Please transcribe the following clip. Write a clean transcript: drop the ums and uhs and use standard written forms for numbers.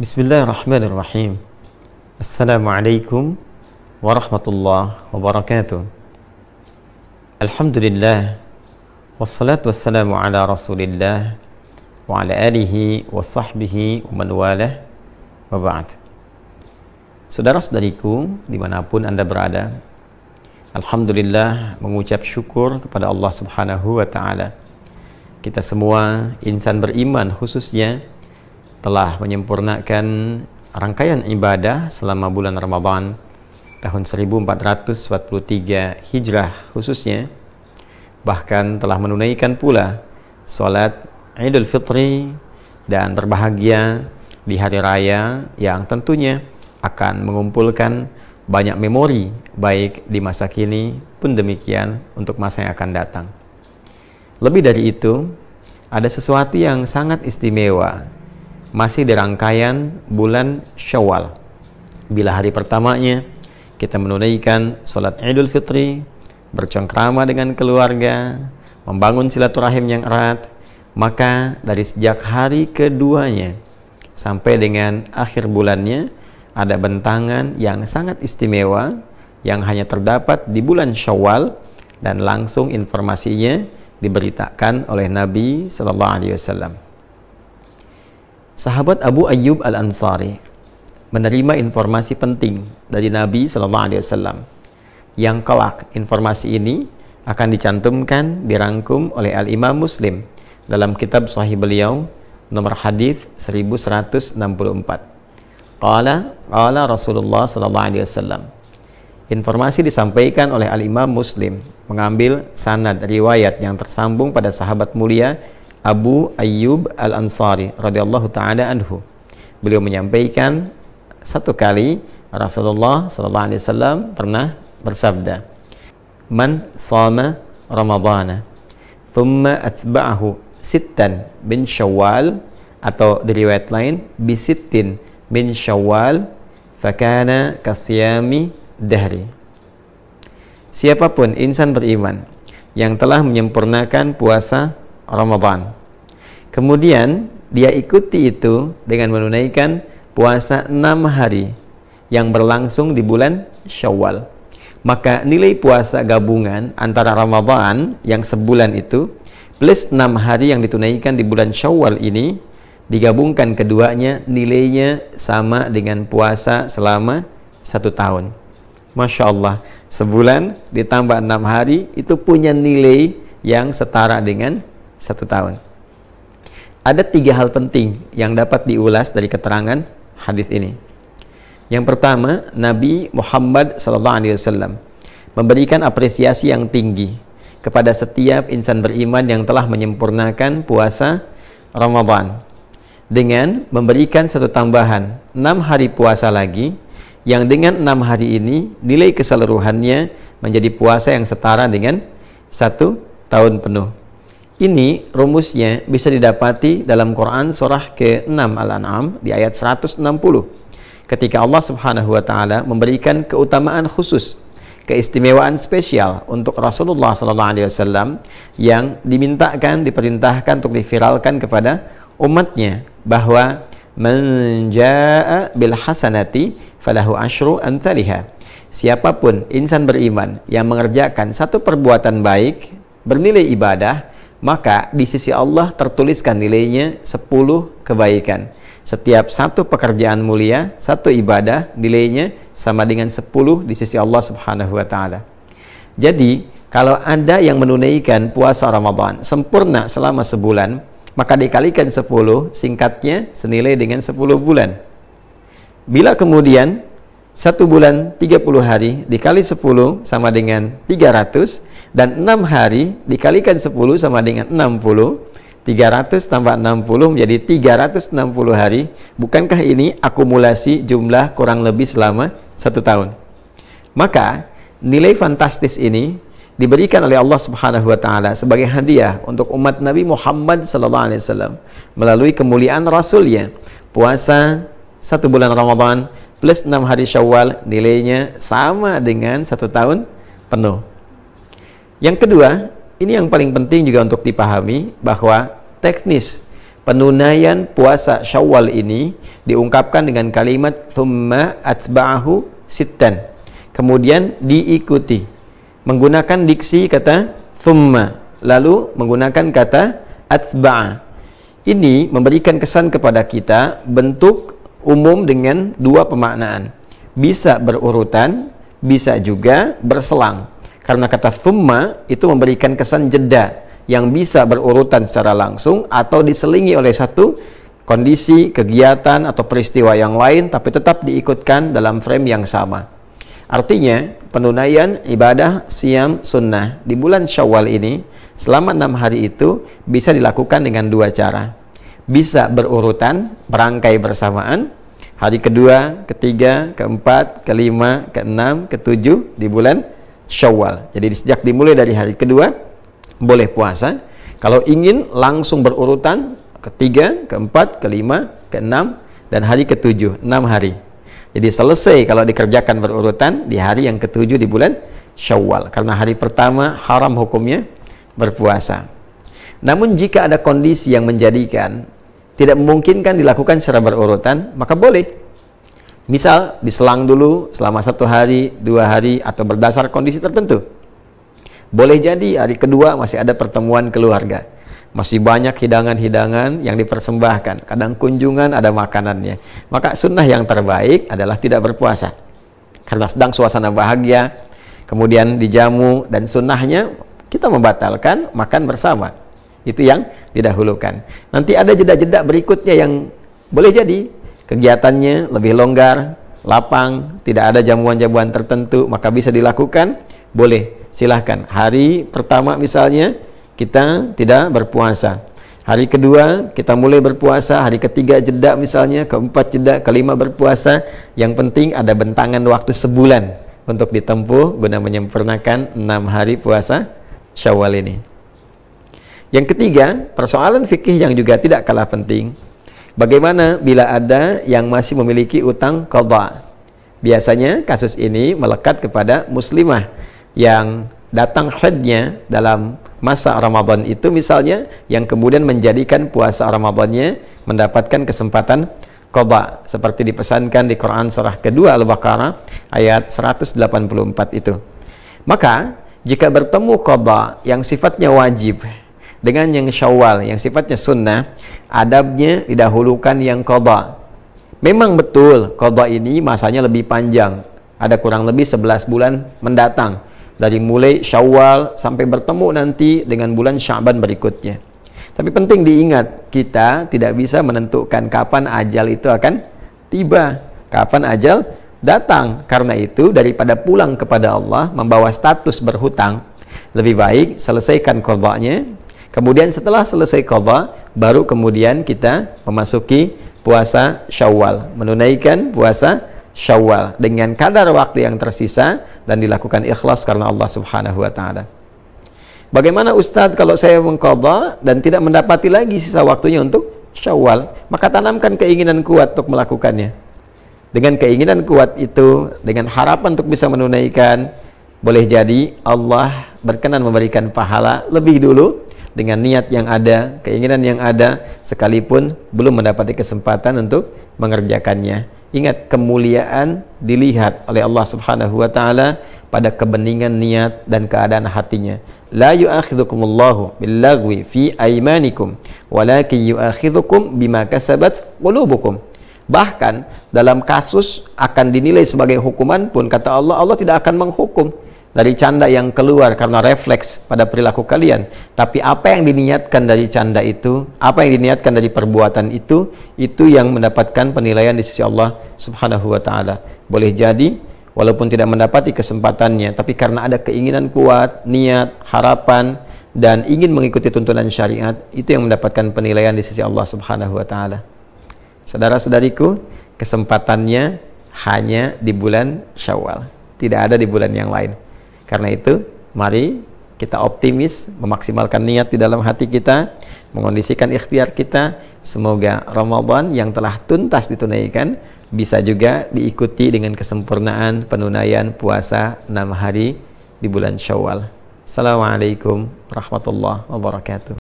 Bismillahirrahmanirrahim. Assalamualaikum warahmatullahi wabarakatuh. Alhamdulillah, wassalatu wassalamu ala rasulillah wa ala alihi wa sahbihi wa man walah, wa ba'd. Saudara-saudariku dimanapun Anda berada, Alhamdulillah mengucap syukur kepada Allah subhanahu wa ta'ala. Kita semua insan beriman khususnya telah menyempurnakan rangkaian ibadah selama bulan Ramadan tahun 1443 Hijrah khususnya, bahkan telah menunaikan pula salat Idul Fitri dan berbahagia di hari raya yang tentunya akan mengumpulkan banyak memori baik di masa kini pun demikian untuk masa yang akan datang. Lebih dari itu, ada sesuatu yang sangat istimewa masih di rangkaian bulan Syawal. Bila hari pertamanya kita menunaikan sholat Idul Fitri, bercengkrama dengan keluarga, membangun silaturahim yang erat, maka dari sejak hari keduanya sampai dengan akhir bulannya ada bentangan yang sangat istimewa yang hanya terdapat di bulan Syawal dan langsung informasinya diberitakan oleh Nabi Sallallahu Alaihi Wasallam. Sahabat Abu Ayyub Al-Ansari menerima informasi penting dari Nabi Sallallahu Alaihi Wasallam yang kelak informasi ini akan dicantumkan, dirangkum oleh Al-Imam Muslim dalam kitab Sahih beliau nomor hadis 1164. Qala Rasulullah Sallallahu Alaihi Wasallam. Informasi disampaikan oleh Al-Imam Muslim mengambil sanad riwayat yang tersambung pada sahabat mulia Abu Ayyub Al-Ansari radhiyallahu ta'ala anhu. Beliau menyampaikan satu kali Rasulullah sallallahu alaihi wasallam pernah bersabda, "Man shama Ramadhana thumma atba'ahu sittan min Syawal," atau di riwayat lain bisittin min Syawal, fakana kasyami dahri. Siapapun insan beriman yang telah menyempurnakan puasa Ramadan, kemudian dia ikuti itu dengan menunaikan puasa 6 hari yang berlangsung di bulan Syawal, maka nilai puasa gabungan antara Ramadan yang sebulan itu plus 6 hari yang ditunaikan di bulan Syawal ini, digabungkan keduanya nilainya sama dengan puasa selama 1 tahun. Masya Allah, sebulan ditambah 6 hari itu punya nilai yang setara dengan 1 tahun. Ada 3 hal penting yang dapat diulas dari keterangan hadis ini. Yang pertama, Nabi Muhammad SAW memberikan apresiasi yang tinggi kepada setiap insan beriman yang telah menyempurnakan puasa Ramadan dengan memberikan satu tambahan 6 hari puasa lagi, yang dengan 6 hari ini nilai keseluruhannya menjadi puasa yang setara dengan 1 tahun penuh. Ini rumusnya bisa didapati dalam Quran surah ke-6 Al-An'am di ayat 160. Ketika Allah Subhanahu wa taala memberikan keutamaan khusus, keistimewaan spesial untuk Rasulullah sallallahu alaihi wasallam yang diperintahkan untuk diviralkan kepada umatnya, bahwa man jaa bil hasanati falahu asyru amsalihha. Siapapun insan beriman yang mengerjakan satu perbuatan baik bernilai ibadah, maka di sisi Allah tertuliskan nilainya 10 kebaikan. Setiap satu pekerjaan mulia, satu ibadah, nilainya sama dengan 10 di sisi Allah Subhanahu wa ta'ala. Jadi, kalau ada yang menunaikan puasa Ramadan sempurna selama sebulan, maka dikalikan 10, singkatnya senilai dengan 10 bulan. Bila kemudian 1 bulan 30 hari dikali 10 sama dengan 300, dan 6 hari dikalikan 10 sama dengan 60, 300 tambah 60 menjadi 360 hari. Bukankah ini akumulasi jumlah kurang lebih selama 1 tahun? Maka nilai fantastis ini diberikan oleh Allah Subhanahu wa taala sebagai hadiah untuk umat Nabi Muhammad sallallahu alaihi wasallam melalui kemuliaan Rasulnya. Puasa 1 bulan Ramadan plus 6 hari Syawal nilainya sama dengan 1 tahun penuh. Yang kedua, ini yang paling penting juga untuk dipahami, bahwa teknis penunaian puasa Syawal ini diungkapkan dengan kalimat thumma atba'ahu sittan, kemudian diikuti menggunakan diksi kata thumma, lalu menggunakan kata atba'a. Ini memberikan kesan kepada kita bentuk umum dengan dua pemaknaan, bisa berurutan, bisa juga berselang. Karena kata thumma itu memberikan kesan jeda yang bisa berurutan secara langsung atau diselingi oleh satu kondisi, kegiatan atau peristiwa yang lain, tapi tetap diikutkan dalam frame yang sama. Artinya penunaian ibadah siam sunnah di bulan Syawal ini selama 6 hari itu bisa dilakukan dengan dua cara. Bisa berurutan, berangkai bersamaan, hari kedua, ketiga, keempat, kelima, keenam, ketujuh di bulan Syawal. Jadi sejak dimulai dari hari kedua boleh puasa. Kalau ingin langsung berurutan, ketiga, keempat, kelima, keenam, dan hari ketujuh, 6 hari. Jadi selesai kalau dikerjakan berurutan di hari yang ketujuh di bulan Syawal. Karena hari pertama haram hukumnya berpuasa. Namun jika ada kondisi yang menjadikan tidak memungkinkan dilakukan secara berurutan, maka boleh. Misal diselang dulu selama 1 hari, 2 hari, atau berdasar kondisi tertentu. Boleh jadi hari kedua masih ada pertemuan keluarga, masih banyak hidangan-hidangan yang dipersembahkan, kadang kunjungan ada makanannya, maka sunnah yang terbaik adalah tidak berpuasa karena sedang suasana bahagia, kemudian dijamu, dan sunnahnya kita membatalkan makan bersama. Itu yang didahulukan. Nanti ada jeda-jeda berikutnya yang boleh jadi kegiatannya lebih longgar, lapang, tidak ada jamuan-jamuan tertentu, maka bisa dilakukan, boleh, silahkan. Hari pertama misalnya kita tidak berpuasa, hari kedua kita mulai berpuasa, hari ketiga jeda misalnya, keempat jeda, kelima berpuasa. Yang penting ada bentangan waktu sebulan untuk ditempuh guna menyempurnakan 6 hari puasa Syawal ini. Yang ketiga, persoalan fikih yang juga tidak kalah penting. Bagaimana bila ada yang masih memiliki utang qadha? Biasanya kasus ini melekat kepada muslimah yang datang haidnya dalam masa Ramadan itu misalnya, yang kemudian menjadikan puasa Ramadannya mendapatkan kesempatan qadha, seperti dipesankan di Quran surah kedua Al-Baqarah ayat 184 itu. Maka jika bertemu qadha yang sifatnya wajib dengan yang Syawal yang sifatnya sunnah, adabnya didahulukan yang qadha. Memang betul qadha ini masanya lebih panjang, ada kurang lebih 11 bulan mendatang, dari mulai Syawal sampai bertemu nanti dengan bulan Sya'ban berikutnya. Tapi penting diingat, kita tidak bisa menentukan kapan ajal itu akan tiba, kapan ajal datang. Karena itu daripada pulang kepada Allah membawa status berhutang, lebih baik selesaikan qadhanya. Kemudian setelah selesai qadha, baru kemudian kita memasuki puasa Syawal, menunaikan puasa Syawal dengan kadar waktu yang tersisa dan dilakukan ikhlas karena Allah Subhanahu wa taala. Bagaimana Ustadz kalau saya mengqadha dan tidak mendapati lagi sisa waktunya untuk Syawal? Maka tanamkan keinginan kuat untuk melakukannya. Dengan keinginan kuat itu, dengan harapan untuk bisa menunaikan, boleh jadi Allah berkenan memberikan pahala lebih dulu dengan niat yang ada, keinginan yang ada, sekalipun belum mendapati kesempatan untuk mengerjakannya. Ingat, kemuliaan dilihat oleh Allah Subhanahu wa taala pada kebeningan niat dan keadaan hatinya. La yu'akhidhukumullahu billagwi fi aymanikum walakin yu'akhidhukum bima kasabat qulubukum. Bahkan dalam kasus akan dinilai sebagai hukuman pun, kata Allah, Allah tidak akan menghukum dari canda yang keluar karena refleks pada perilaku kalian, tapi apa yang diniatkan dari canda itu, apa yang diniatkan dari perbuatan itu yang mendapatkan penilaian di sisi Allah Subhanahu wa taala. Boleh jadi walaupun tidak mendapati kesempatannya, tapi karena ada keinginan kuat, niat, harapan, dan ingin mengikuti tuntunan syariat, itu yang mendapatkan penilaian di sisi Allah Subhanahu wa taala. Saudara-saudariku, kesempatannya hanya di bulan Syawal, tidak ada di bulan yang lain. Karena itu, mari kita optimis, memaksimalkan niat di dalam hati kita, mengondisikan ikhtiar kita. Semoga Ramadan yang telah tuntas ditunaikan bisa juga diikuti dengan kesempurnaan penunaian puasa 6 hari di bulan Syawal. Assalamualaikum warahmatullahi wabarakatuh.